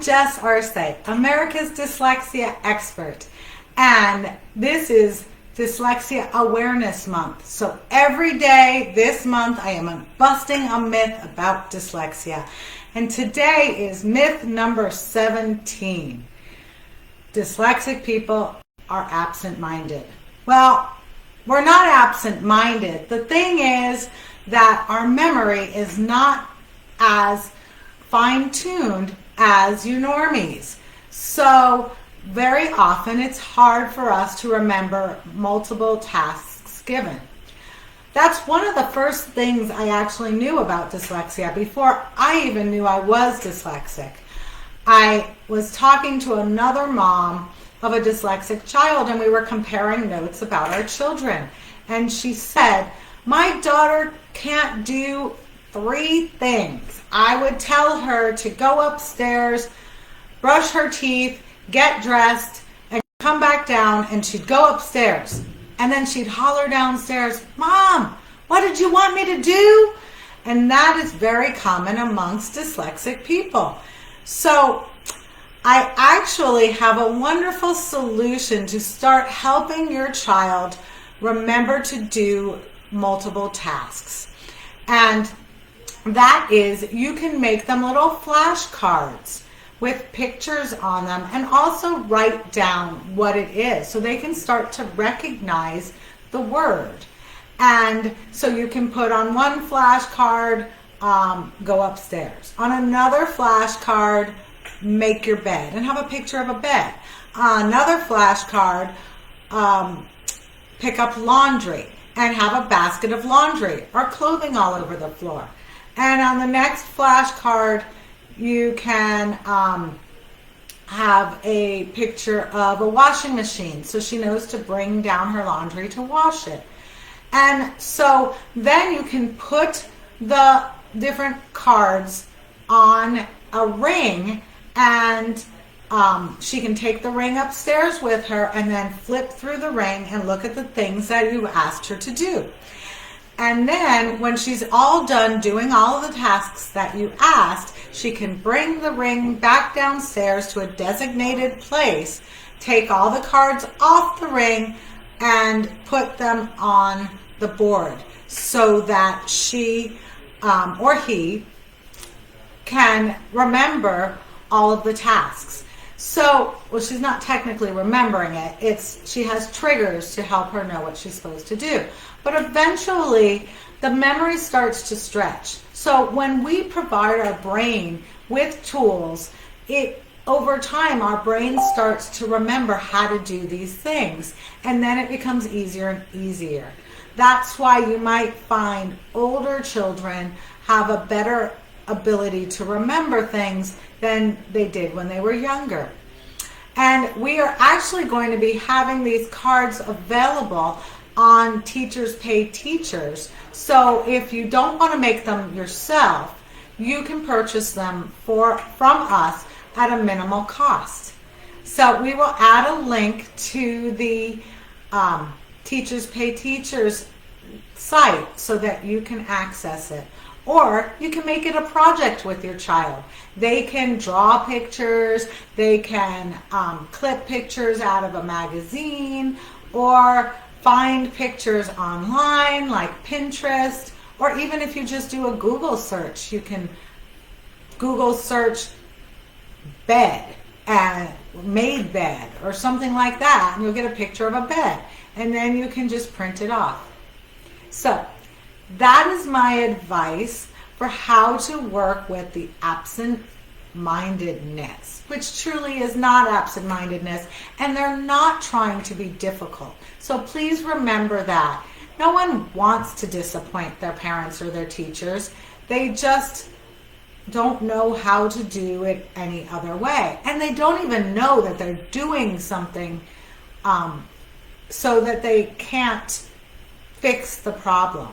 Jess Arce, America's dyslexia expert, and this is Dyslexia Awareness Month. So every day this month I am busting a myth about dyslexia, and today is myth number 17. Dyslexic people are absent-minded. Well, we're not absent-minded. The thing is that our memory is not as fine-tuned as you normies. So very often it's hard for us to remember multiple tasks given. That's one of the first things I actually knew about dyslexia before I even knew I was dyslexic. I was talking to another mom of a dyslexic child, and we were comparing notes about our children. And she said, my daughter can't do 3 things. I would tell her to go upstairs, brush her teeth, get dressed, and come back down, and she'd go upstairs. And then she'd holler downstairs, Mom, what did you want me to do? And that is very common amongst dyslexic people. So I actually have a wonderful solution to start helping your child remember to do multiple tasks. And that is, you can make them little flashcards with pictures on them and also write down what it is so they can start to recognize the word. And so you can put on one flashcard, go upstairs. On another flashcard, make your bed and have a picture of a bed. Another flashcard, pick up laundry and have a basket of laundry or clothing all over the floor. And on the next flashcard, you can have a picture of a washing machine so she knows to bring down her laundry to wash it. And so then you can put the different cards on a ring, and she can take the ring upstairs with her and then flip through the ring and look at the things that you asked her to do. And then when she's all done doing all of the tasks that you asked, she can bring the ring back downstairs to a designated place, take all the cards off the ring, and put them on the board so that she or he can remember all of the tasks. So, well, she's not technically remembering it. She has triggers to help her know what she's supposed to do. But eventually, the memory starts to stretch. So when we provide our brain with tools, over time, our brain starts to remember how to do these things. And then it becomes easier and easier. That's why you might find older children have a better ability to remember things than they did when they were younger. And we are actually going to be having these cards available on Teachers Pay Teachers. So if you don't want to make them yourself, you can purchase them from us at a minimal cost. So we will add a link to the Teachers Pay Teachers site so that you can access it. Or you can make it a project with your child. They can draw pictures, they can clip pictures out of a magazine, or find pictures online like Pinterest, or even if you just do a Google search, you can Google search bed and made bed or something like that, and you'll get a picture of a bed, and then you can just print it off. So that is my advice for how to work with the absent-mindedness, which truly is not absent-mindedness, and they're not trying to be difficult. So please remember that. No one wants to disappoint their parents or their teachers. They just don't know how to do it any other way. And they don't even know that they're doing something so that they can't fix the problem.